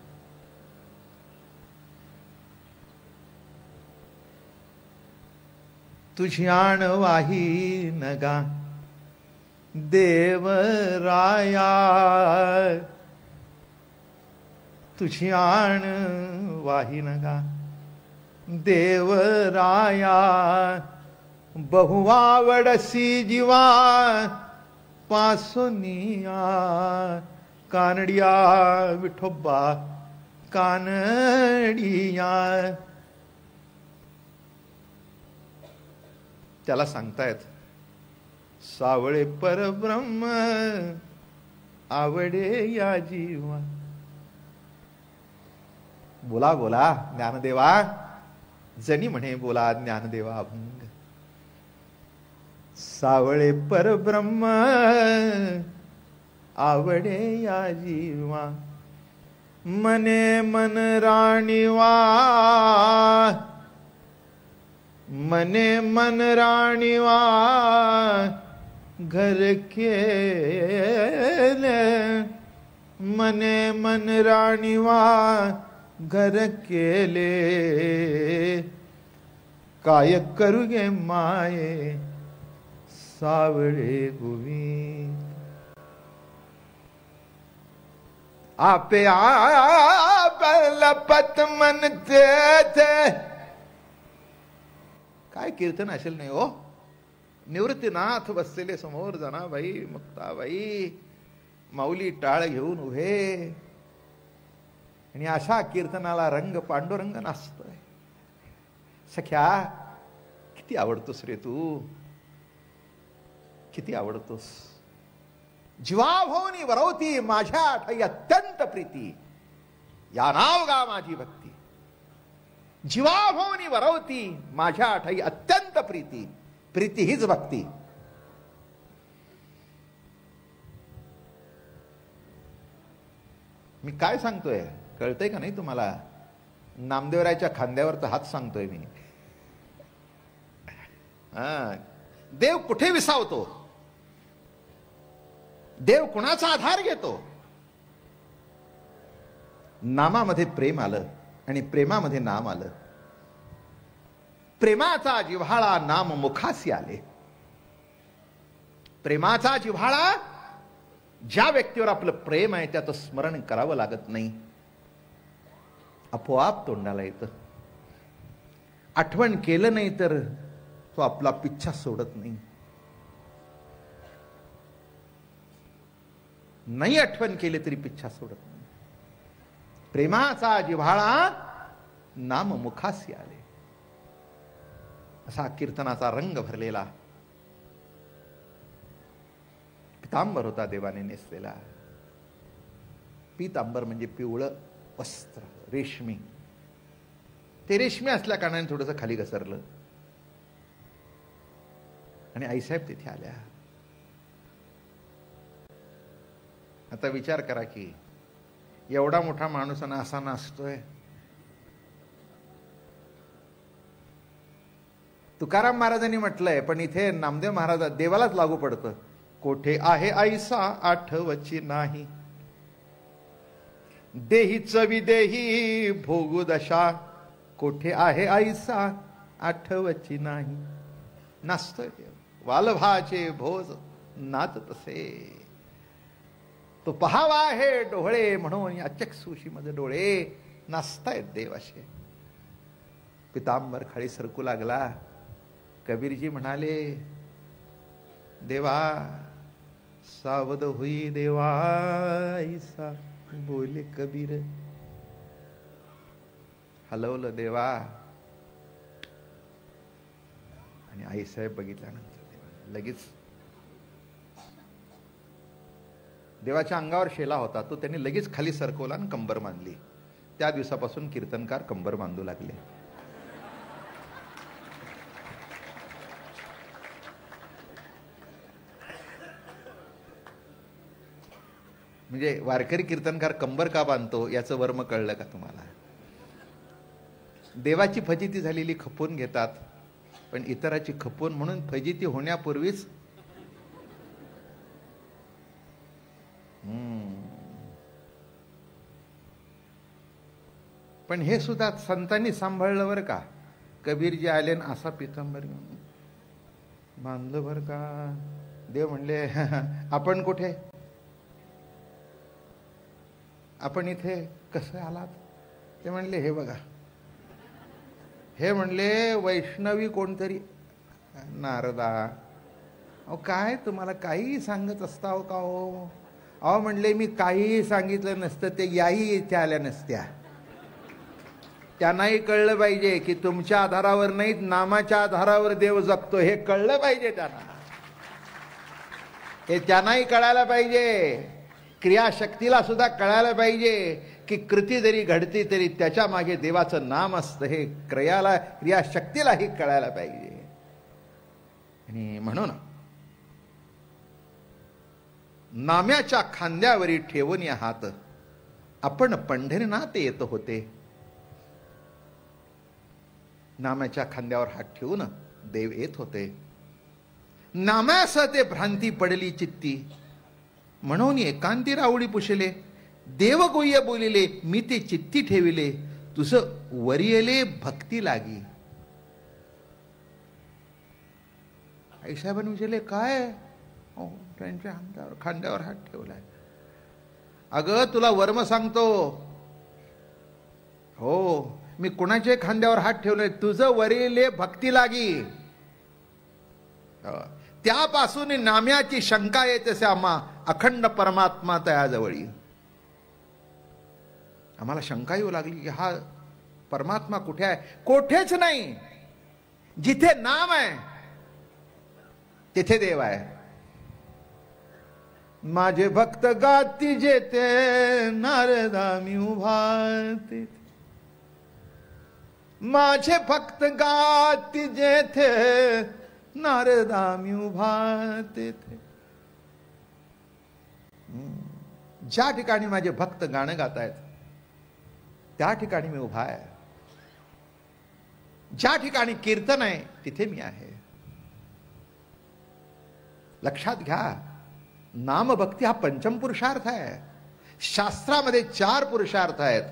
[SPEAKER 1] तुझी आण वाही नगा देवराया, तुझी आण वाही नगा देवराया. बहुवावडसी जीवा पासोनिया, कानडिया विठोबा कानडिया. त्याला सांगतायत सावळे परब्रह्म आवडे या जीवा. बोला बोला ज्ञानदेवा. जनी म्हणे बोला ज्ञानदेवा अभंग. सावळे परब्रह्म आवडे या जीवा. मने मन राणीवा, मने मन राणीवा घर केले. मने मन राणीवा घर केले. काय करू गे माये सावळे भुवी. आपे आप लपत म्हणते थे. काय कीर्तन असेल नाही हो. निवृत्तीनाथ बसलेले समोर जनाबाई मुक्ताबाई माऊली टाळ घेऊन उभे. आणि अशा कीर्तनाला रंग पांडुरंग नाचतोय. सख्या किती आवडतोस रे तू, किती आवडतोस. जीवाभोवनी वरवती माझ्या ठाई अत्यंत प्रीती. या नाव गा माझी भक्ती. जीवाभोवनी वरवती माझ्या ठाई अत्यंत प्रीती. प्रीती हीच भक्ती. मी काय सांगतोय कळतंय का नाही तुम्हाला? नामदेवरायच्या खांद्यावर तर हात सांगतोय मी. देव कुठे विसावतो, देव कुणाचा आधार घेतो? नामामध्ये प्रेम आलं आणि प्रेमामध्ये नाम आलं. प्रेमाचा जिव्हाळा नाम मुखासी आले. प्रेमाचा जिव्हाळा, ज्या व्यक्तीवर आपलं प्रेम आहे त्याचं स्मरण करावं लागत नाही, आपोआप तोंडाला येतं. आठवण केलं नाही तर तो आपला पिच्छा सोडत नाही. नाही आठवण केले तरी पिच्छा सोडत नाही. प्रेमाचा जिव्हाळा नाम मुखासी आले, असा कीर्तनाचा रंग भरलेला पितांबर होता देवाने नेसलेला. पीतांबर म्हणजे पिवळं वस्त्र, रेशमी. ते रेशमी असल्या कारणाने थोडंसं खाली घसरलं आणि आईसाहेब तिथे आल्या. आता विचार करा की एवढा मोठा माणूस आणि असा नाचतोय. तुकाराम महाराजांनी म्हटलंय, पण इथे नामदेव महाराज देवालाच लागू पडतं. कोठे आहे ऐसा आठवची नाही, देहीच विदेही भोगू दशा. कोठे आहे ऐसा आठवची नाही. नाचतोय देव, वालभाचे भोज नाच तसे. तो पहावा आहे डोळे म्हणून अचक्षुषी मध्ये डोळे नाचतायत देव असे. पितांबर खाली सरकू लागला. कबीरजी म्हणाले, देवा सावध होई देवा ऐसा बोले कबीर. हलवलं देवा. आणि आईसाहेब बघितल्यानंतर लगेच देवाच्या अंगावर शेला होता तो त्यांनी लगेच खाली सरकवला आणि कंबर बांधली. त्या दिवसापासून कीर्तनकार कंबर बांधू लागले. म्हणजे वारकरी कीर्तनकार कंबर का बांधतो याचं वर्म कळलं का तुम्हाला? देवाची फजिती झालेली खपवून घेतात, पण इतराची खपवून म्हणून फजिती होण्यापूर्वीच पण हे सुद्धा संतांनी सांभाळलं बरं का. कबीरजी आले न असा पितांबर बांधलं बरं का. देव म्हणले आपण कुठे, आपण इथे कसं आलात? ते म्हणले हे बघा. हे म्हणले वैष्णवी कोणतरी. नारदा, अहो काय तुम्हाला काही सांगत असता हो का हो? अहो म्हणले मी काही सांगितलं नसतं ते याही इथे आल्या नसत्या. त्यांनाही कळलं पाहिजे की तुमच्या आधारावर नाही, नामाच्या आधारावर देव जगतो हे कळलं पाहिजे त्यांना. हे त्यांनाही कळायला पाहिजे. क्रियाशक्तीला सुद्धा कळायला पाहिजे की कृती जरी घडती तरी त्याच्या मागे देवाचं नाम असतं. हे क्रियाशक्तीलाही कळायला पाहिजे. आणि म्हणून नाम्याच्या खांद्यावरी ठेवून या हात आपण पंढरीनाथ येत होते. नाम्याच्या खांद्यावर हात ठेवून देव येत होते. नाम्यास ते भ्रांती पडली चित्ती, म्हणून एकांती राऊळी पुशले. देव गुह्य बोलिले मी ते चित्ती ठेविले, तुझं वरियले भक्ती लागी. आईसाहेबांनी विचारले काय? त्यांच्या खांद्यावर हात ठेवलाय. अगं तुला वर्म सांगतो. हो मी कुणाच्या खांद्यावर हात ठेवलाय? तुझं वरियले भक्ती लागी. त्यापासून नाम्याची शंका येते असे आम्हा अखंड परमात्मा तयाजवळी. आम्हाला शंका येऊ लागली की हा परमात्मा कुठे आहे? कोठेच नाही. जिथे नाम आहे तिथे देव आहे. माझे भक्त गाती जेते नारदा मी उभा तेथे. माझे भक्त गाती जेथे नारदा मी उभा तेथे. ज्या ठिकाणी माझे भक्त गाणं गातायत त्या ठिकाणी मी उभा आहे. ज्या ठिकाणी कीर्तन आहे तिथे मी आहे. लक्षात घ्या, नामभक्ती हा पंचम पुरुषार्थ आहे. शास्त्रामध्ये 4 पुरुषार्थ आहेत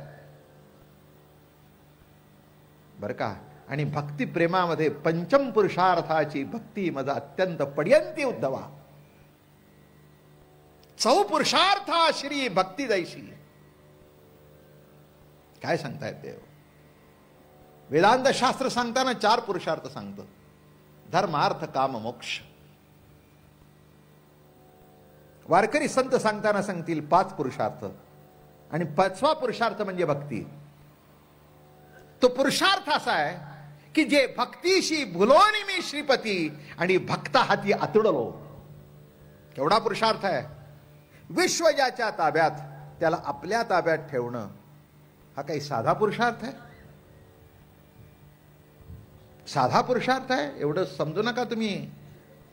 [SPEAKER 1] बर का. आणि भक्ती प्रेमामध्ये पंचम पुरुषार्थाची भक्ती माझा अत्यंत पड्यंती उद्धवा. 4 पुरुषार्था श्री भक्ती दैशी. काय सांगतायत देव? वेदांत शास्त्र सांगताना 4 पुरुषार्थ सांगतं. धर्मार्थ काम मोक्ष. वारकरी संत सांगताना सांगतील 5 पुरुषार्थ. आणि 5वा पुरुषार्थ म्हणजे भक्ती. तो पुरुषार्थ असा आहे की जे भक्तीशी भुलोनी मी श्रीपती आणि भक्ता हाती आतुडलो. केवढा पुरुषार्थ आहे. विश्व ज्याच्या ताब्यात त्याला आपल्या ताब्यात ठेवणं हा काही साधा पुरुषार्थ आहे? साधा पुरुषार्थ आहे एवढं समजू नका तुम्ही.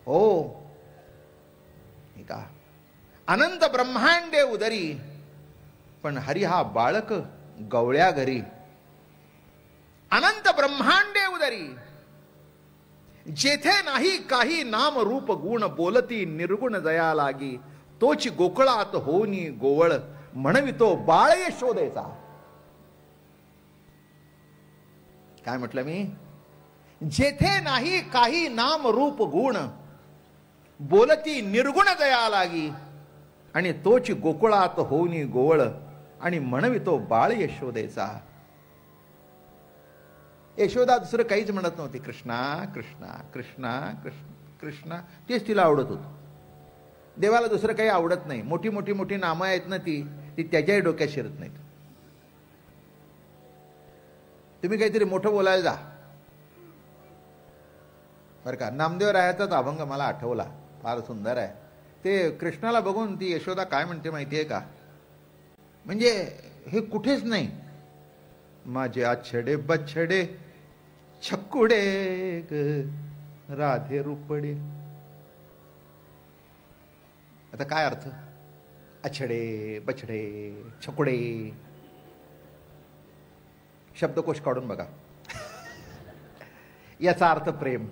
[SPEAKER 1] हो का, अनंत ब्रह्मांडे उदरी पण हरी हा बाळक गवळ्या घरी. अनंत ब्रह्मांडे उदरी जेथे नाही काही नाम रूप गुण बोलती निर्गुण दया लागी. तोची गोकुळात होनी गोवळ म्हणवितो बाळ यशोदेचा. काय म्हटलं मी? जेथे नाही काही नाम रूप गुण बोलती निर्गुण दया लागी. आणि तोची गोकुळात होनी गोवळ आणि म्हणवितो बाळ यशोदेचा. यशोदा दुसरं काहीच म्हणत नव्हती. कृष्णा कृष्णा कृष्णा कृष्ण कृष्णा तेच तिला आवडत होतं. देवाला दुसरं काही आवडत नाही. मोठी मोठी मोठी नामं आहेत ना ती त्याच्याही डोक्यात शिरत नाहीत. तुम्ही काहीतरी मोठं बोलायला जा बरं का. नामदेव रायाचाच अभंग मला आठवला, फार सुंदर आहे. ते कृष्णाला बघून ती यशोदा काय म्हणते माहिती आहे का? म्हणजे हे कुठेच नाही. माझे आछडे बछडे छकुडे ग राधे रुपडे. आता काय अर्थ? आछडे बछडे छकुडे. शब्दकोश काढून बघा. याचा अर्थ प्रेम.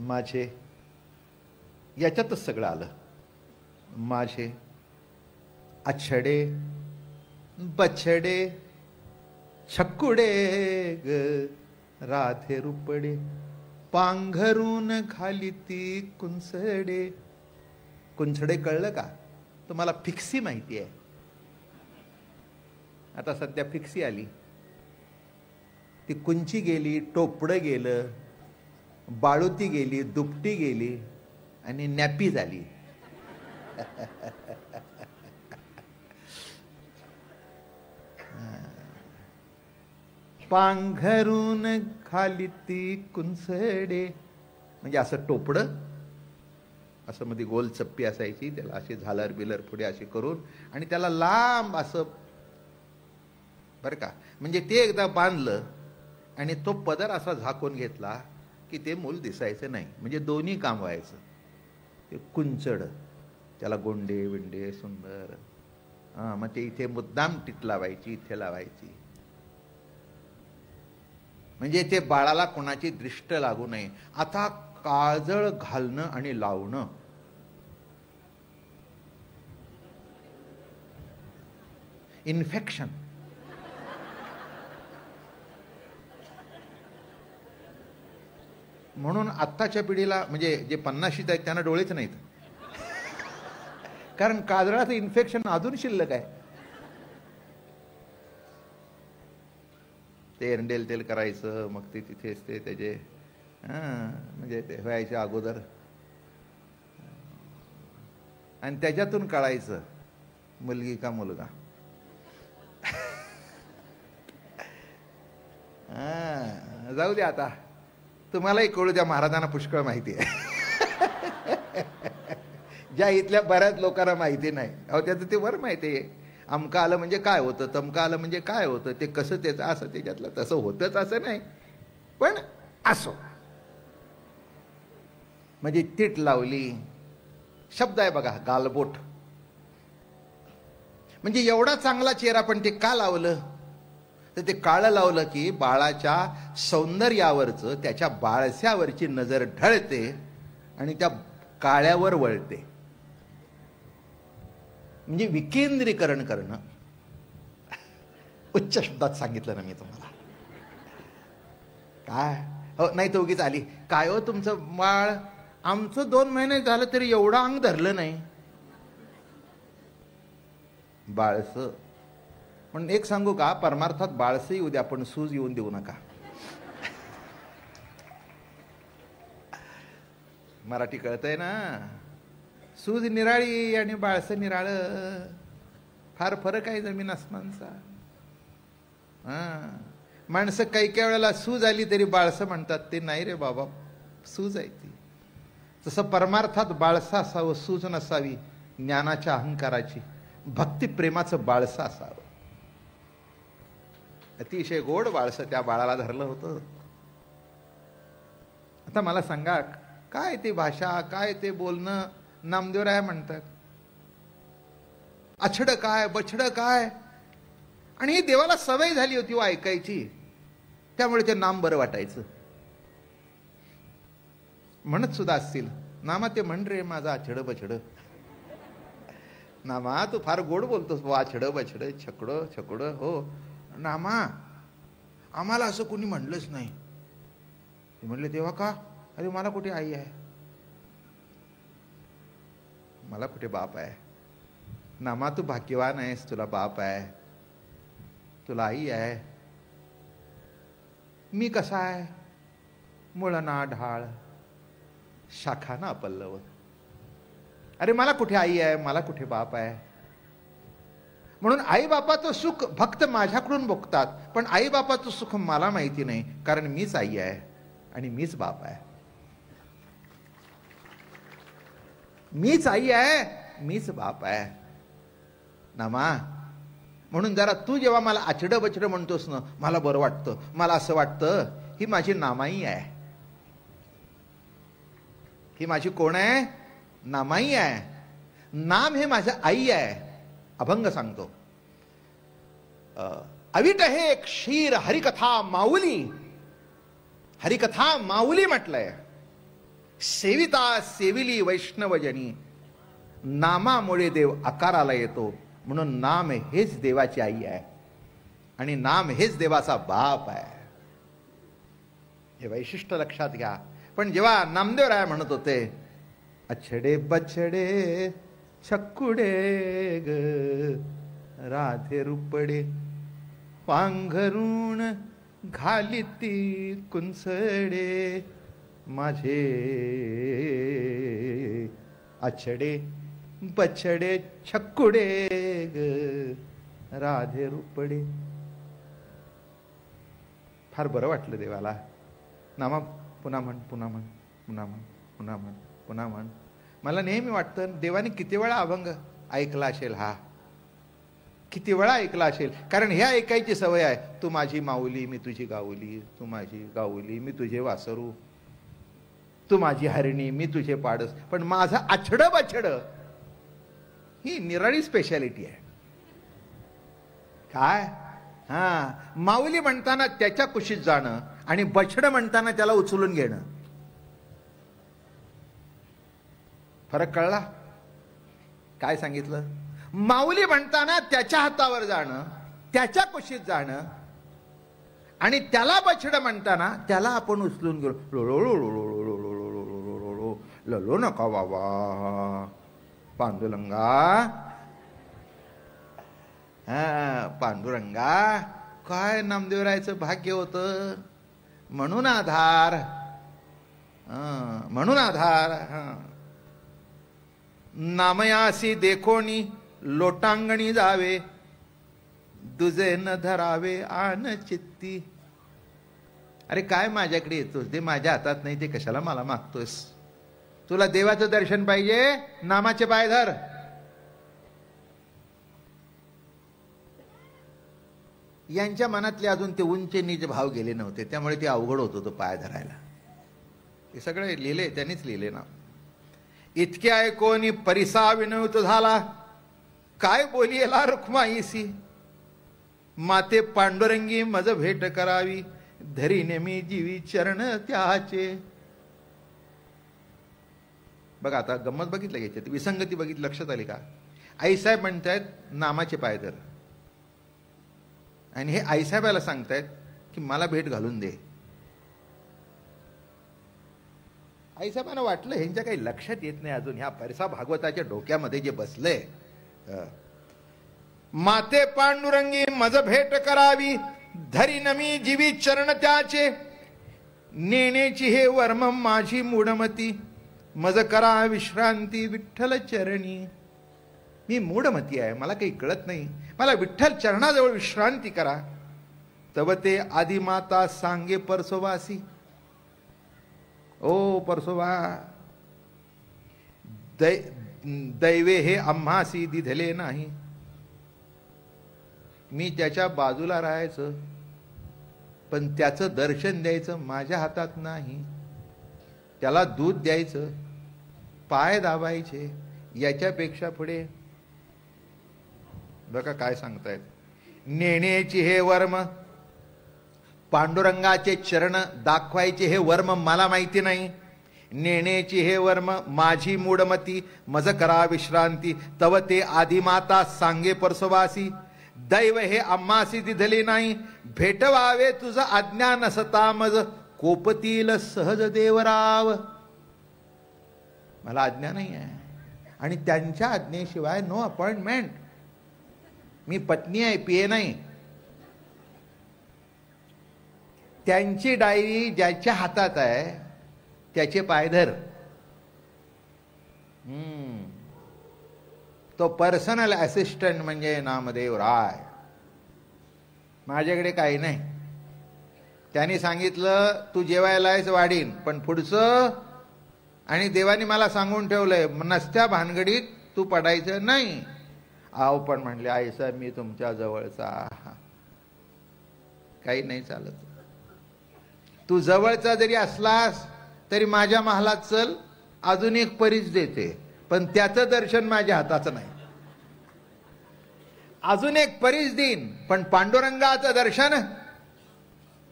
[SPEAKER 1] माझे याच्यातच सगळं आलं. माझे आछडे बछडे छकुडे ग राधे रुपडे पांघरून खाली ती कुंचडे. कुंचडे कळलं का तुम्हाला? फिक्सी माहिती आहे. आता सध्या फिक्सी आली. ती कुंची गेली, टोपडं गेलं, बाळुती गेली, दुपटी गेली आणि नॅपी झाली. पांघरून खाली ती कुंचडे म्हणजे असं टोपडं, असं मध्ये गोल चप्पी असायची, त्याला अशी झालर बिलर पुढे अशी करून आणि त्याला लांब असं बरं का. म्हणजे ते एकदा बांधलं आणि तो पदर असा झाकून घेतला की ते मूल दिसायचं नाही. म्हणजे दोन्ही काम व्हायचं. ते कुंचड, त्याला गोंडे विंडे सुंदर. मग ते इथे मुद्दाम टीट लावायची, इथे लावायची. म्हणजे ते बाळाला कोणाची दृष्ट लागू नये. आता काजळ घालणं आणि लावणं इन्फेक्शन. म्हणून आत्ताच्या पिढीला म्हणजे जे 50शीत आहेत त्यांना डोळेच नाहीत. कारण काजळाचं इन्फेक्शन अजून शिल्लक आहे. ते एरंडेल तेल करायचं, मग ते तिथेच ते त्याचे म्हणजे ते व्हायच्या अगोदर आणि त्याच्यातून कळायचं मुलगी का मुलगा. जाऊ दे आता, तुम्हालाही कळू द्या. महाराजांना पुष्कळ माहिती आहे. ज्या इथल्या बऱ्याच लोकांना माहिती नाही. अहो त्याचं ते वर माहिती आहे. अमकं आलं म्हणजे काय होतं, तमकं आलं म्हणजे काय होतं, ते कसं त्याचं असं त्याच्यातलं तसं होतच असं नाही, पण असो. म्हणजे तीट लावली शब्द आहे बघा, गालबोट. म्हणजे एवढा चांगला चेहरा पण ते का लावलं? तर ते काळं लावलं की बाळाच्या सौंदर्यावरचं, त्याच्या बाळस्यावरची नजर ढळते आणि त्या काळ्यावर वळते. म्हणजे विकेंद्रीकरण करणं. उच्च शब्दात सांगितलं ना मी तुम्हाला. काय हो नाही तर उगीच आली काय हो तुमचं बाळ, आमचं 2 महिने झालं तरी एवढं अंग धरलं नाही. बाळस पण एक सांगू का, परमार्थात बाळस येऊ द्या पण सूज येऊन देऊ नका. मराठी कळतंय ना. सूज निराळी आणि बाळस निराळ, फार फरक आहे जमीन आसमानचा. माणसं काही काही वेळेला सूज आली तरी बाळसं म्हणतात. ते नाही रे बाबा, सूज आहे ती. तसं परमार्थात बाळसं असावं, सूज नसावी. ज्ञानाच्या अहंकाराची, भक्ती प्रेमाचं बाळसं असावं. अतिशय गोड बाळसं त्या बाळाला धरलं होतं. आता मला सांगा, काय ते भाषा, काय ते बोलणं. नामदेवराय म्हणतात अछड काय बछड काय. आणि ही देवाला सवय झाली होती व ऐकायची, त्यामुळे ते नाम बरं वाटायचं. म्हणत सुद्धा असतील नामा, ते म्हण रे माझा अछड बछड. नामा तू फार गोड बोलतोस बा, अछड बछड छकड छकड. हो नामा, आम्हाला असं कोणी म्हणलंच नाही. ते म्हणले तेव्हा का, अरे मला कुठे आई आहे, मला कुठे बाप आहे. नामा तू भाग्यवान आहेस, तुला बाप आहे, तुला आई आहे. मी कसा आहे, मुळना ढाळ शाखाना पल्लव. अरे मला कुठे आई आहे, मला कुठे बाप आहे. म्हणून आई बापाचं सुख फक्त माझ्याकडून भोगतात, पण आई बापाचं सुख मला माहिती नाही, कारण मीच आई आहे आणि मीच बाप आहे. मीच आई आहे, मीच बाप आहे. नामा, म्हणून जरा तू जेव्हा मला आचड बचड म्हणतोस ना, मला बरं वाटतं, मला असं वाटतं ही माझी नामाई आहे. ही माझी कोण आहे, नामाई आहे. नाम हे माझं आई आहे. अभंग सांगतो, अविट हे क्षीर हरिकथा माऊली. हरिकथा माऊली म्हटलंय. सेविता सेविली वैष्णवजनी. नामामुळे देव आकाराला येतो, म्हणून नाम हेच देवाची आई आहे आणि नाम हेच देवाचा बाप आहे. हे वैशिष्ट्य लक्षात घ्या. पण जेव्हा नामदेवराय म्हणत होते अछडे बछडे छकुडे ग राधे रुपडे, पांघरून घालिती कुंचडे माझे अछडे बछडे छकुडे ग राधे रुपडे. फार बरं वाटलं देवाला. नामा पुन्हा म्हण, पुन्हा म्हण, पुन्हा म्हण, पुन्हा म्हण, पुन्हा म्हण. मला नेहमी वाटतं देवाने किती वेळा अभंग ऐकला असेल. हा किती वेळा ऐकला असेल, कारण हे ऐकायची सवय आहे. तू माझी माऊली मी तुझी गाऊली, तू माझी गाऊली मी तुझे वासरू, तू माझी हरणी मी तुझे पाडस. पण माझं आछड बछड ही निराळी स्पेशालिटी आहे. काय माऊली म्हणताना त्याच्या कुशीत जाणं आणि बछड म्हणताना त्याला उचलून घेणं. फरक कळला? काय सांगितलं? माऊली म्हणताना त्याच्या हातावर जाणं, त्याच्या कुशीत जाणं, आणि त्याला बछड म्हणताना त्याला आपण उचलून घेऊ. ललो नका बाबा पांडुरंगा. पांडुरंगा काय नामदेवरायचं भाग्य होतं. म्हणून आधार, म्हणून आधार. नामयासी देखोनी लोटांगणी जावे, दुजे न धरावे आन चित्ती. अरे काय माझ्याकडे येतोस, ते माझ्या हातात नाही, ते कशाला मला मागतोस? तुला देवाचं दर्शन पाहिजे, नामाचे पाय धर. यांच्या मनातले अजून ते उंच नीच भाव गेले नव्हते, त्यामुळे ते अवघड होत होतं पाय धरायला. हे सगळे लिहिले त्यांनीच लिहिले ना. इतके ऐकोनी परिसा विनवत झाला, काय बोलियला रुक्माईसी. माते पांडुरंगी मज भेट करावी, धरी नेमी जीवी चरण त्याचे. बघा आता गंमत बघितलं याच्यात, विसंगती बघितली, लक्षात आली का? आईसाहेब म्हणतायत नामाचे पाय धर, आणि हे आईसाहेबाला सांगतायत की मला भेट घालून दे. आईसाहेबांना वाटलं ह्यांच्या काही लक्षात येत नाही अजून, ह्या परसा भागवताच्या डोक्यामध्ये जे बसलंय. माते पांडुरंगी मज भेट करावी, धरी नमी जीवी चरण त्याचे, नेण्याची हे वर्म माझी मूढमती, मज करा विश्रांती विठ्ठल चरणी. मी मूढमती आहे, मला काही कळत नाही, मला विठ्ठल चरणाजवळ विश्रांती करा. तव ते आदिमाता सांगे परसोवासी. ओ परसोवा, दैवे हे आम्हासी दिधले नाही. मी त्याच्या बाजूला राहायचं, पण त्याचं दर्शन द्यायचं माझ्या हातात नाही. त्याला दूध द्यायचं, पाय दाबायचे, याच्यापेक्षा पुढे बघा काय सांगतायत. नेण्याची हे वर्म, पांडुरंगाचे चरण दाखवायचे हे वर्म मला माहिती नाही. नेण्याची हे वर्म माझी मूढमती, मज करा विश्रांती. तव ते आदिमाता सांगे परसवासी, दैव हे आम्हासी दिधले नाही. भेटवावे तुझ आज्ञा नसता मज, कोपतील सहज देवराव. मला आज्ञा नाही आहे, आणि त्यांच्या आज्ञेशिवाय नो अपॉइंटमेंट. मी पत्नी आहे, पिये नाही. त्यांची डायरी ज्याच्या हातात आहे त्याचे पायधर. तो पर्सनल असिस्टंट म्हणजे नामदेव राय. माझ्याकडे काही नाही. त्यांनी सांगितलं तू जेवायलाच वाढीन, पण पुढचं, आणि देवानी मला सांगून ठेवलंय नसत्या भानगडीत तू पडायचं नाही. आहो पण म्हणले आई साहेब मी तुमच्या जवळचा. काही नाही चालत. तू जवळचा जरी असलास तरी माझ्या महालात चल, अजून एक परीस देते, पण त्याचं दर्शन माझ्या हाताचं नाही. अजून एक परीस देईन, पण पांडुरंगाचं दर्शन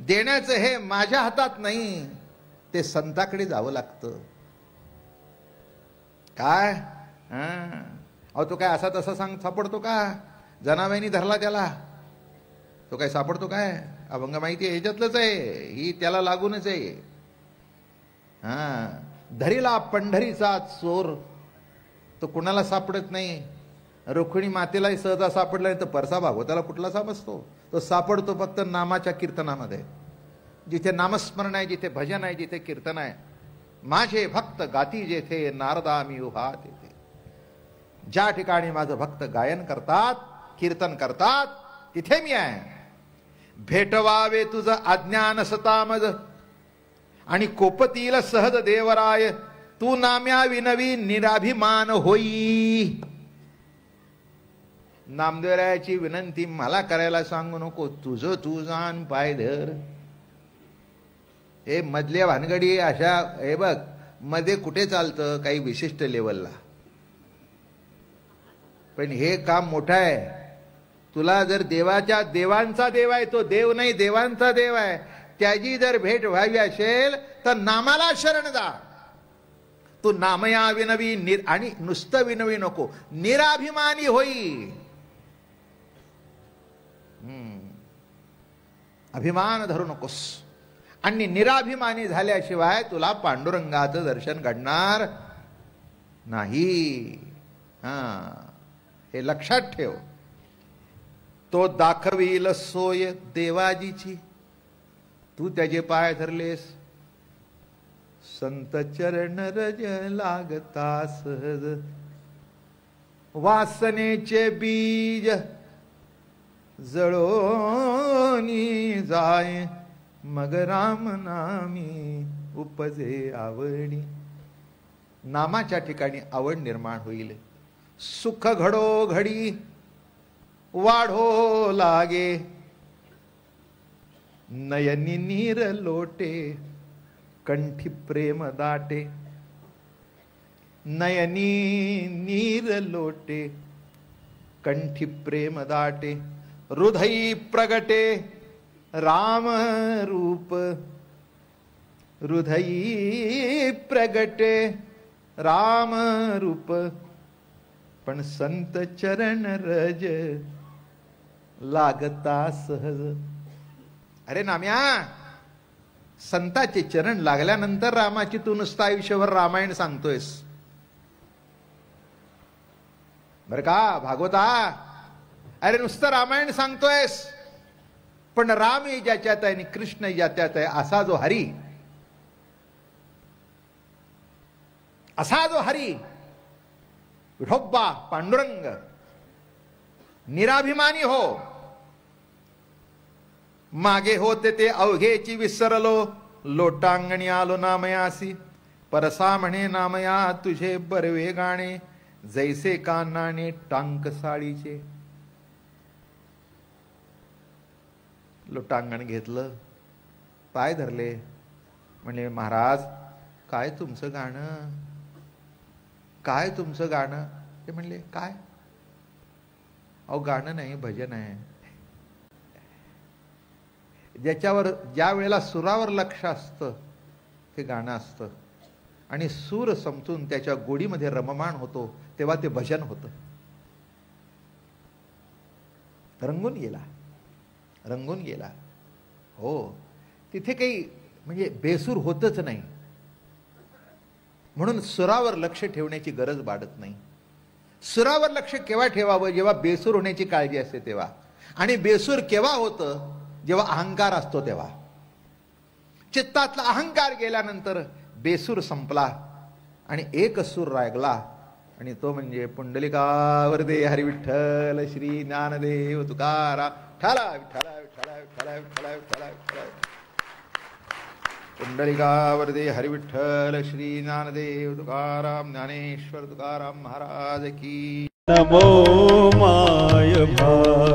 [SPEAKER 1] देण्याचं हे माझ्या हातात नाही. ते संताकडे जावं लागतं. काय अहो तो काय असा तसा सापडतो का? जनाबाईंनी धरला त्याला, तो काय सापडतो काय? अभंग माहिती आहे ह्याच्यातलंच आहे, ही त्याला लागूनच आहे. धरीला पंढरीचा चोर, तो कुणाला सापडत नाही. रुक्मिणी मातेलाही सहजा सापडला नाही, तर परसा भागवताला कुठला समजतो? तो सापडतो फक्त नामाच्या कीर्तनामध्ये. जिथे नामस्मरण आहे, जिथे भजन आहे, जिथे कीर्तन आहे. माझे भक्त गाती जेथे, नारदा मी उभा तेथे. ज्या ठिकाणी माझं भक्त गायन करतात, कीर्तन करतात, तिथे मी आहे. भेटवावे तुझं अज्ञान सतामज, आणि कोपतील सहज देवराय. तू नाम्या विनवी निराभिमान होई. नामदेवरायाची विनंती मला करायला सांगू नको, तुझं तू जाण पाय धर. हे मधल्या भानगडी अशा, हे बघ मध्ये कुठे चालतं काही विशिष्ट लेवलला, पण हे काम मोठं आहे. तुला जर देवांचा देव आहे, तो देव नाही देवांचा देव आहे, त्याची जर भेट व्हावी असेल तर नामाला शरण जा. तू नामया विनवी, आणि नुसतं विनवी नको, निराभिमानी होई. अभिमान धरू नकोस. आणि निराभिमानी झाल्याशिवाय तुला पांडुरंगाचं दर्शन घडणार नाही. हे लक्षात ठेव. तो दाखवील सोय देवाजीची, तू त्याचे पाय धरलेस. संत चरण रज लागता सहज, वासनेचे बीज जळोनी जाय. मग राम नामी उपजे आवडी. नामाच्या ठिकाणी आवड निर्माण होईल. सुख घडो घडी वाढो लागे. नयनी नीर लोटे कंठी प्रेम दाटे. नयनी नीर लोटे कंठी प्रेम दाटे. हृदयी प्रगटे राम रूप. हृदयी प्रगटे राम रूप, पण संत चरण रज लागता सहज. अरे नाम्या, संताचे चरण लागल्यानंतर रामाची तू नुसतं आयुष्यभर रामायण सांगतोयस बर का भागवता. अरे नुसतं रामायण सांगतोयस, पण राम ज्याच्यात आहे आणि कृष्ण ज्याच्यात आहे असा जो हरी, असा जो हरी विठोबा पांडुरंग निराभिमानी हो. मागे होते ते अवघेची विसरलो, लोटांगणी आलो नामयासी. परसा म्हणे नामया तुझे बरवे गाणे, जैसे कानाने टांक साळीचे. लोटांगण घेतलं, पाय धरले, म्हणले महाराज काय तुमचं गाणं, काय तुमचं गाणं. ते म्हणले काय. अहो गाणं नाही भजन आहे. ज्याच्यावर ज्या वेळेला सुरावर लक्ष असतं ते गाणं असतं, आणि सूर समजून त्याच्या गोडीमध्ये रममाण होतो तेव्हा ते भजन होतं. रंगून गेला, रंगून गेला. हो, तिथे काही म्हणजे बेसूर होतच नाही, म्हणून सुरावर लक्ष ठेवण्याची गरज वाढत नाही. सुरावर लक्ष केव्हा ठेवावं, जेव्हा बेसूर होण्याची काळजी असते तेव्हा. आणि बेसूर केव्हा होतं, जेव्हा अहंकार असतो तेव्हा. चित्तातला अहंकार गेल्यानंतर बेसूर संपला आणि एक सूर रागला, आणि तो म्हणजे पुंडलिकावर दे हरी विठ्ठल श्री ज्ञानदेव तुकाराम. ठला विठ्ठला विठ्ठला विठ्ठला विठ्ठला विठ्ठला विठ्ठला. पुंडलिकावर दे हरी विठ्ठल श्री ज्ञानदेव तुकाराम ज्ञानेश्वर तुकाराम महाराज की.
[SPEAKER 2] नमो माय भा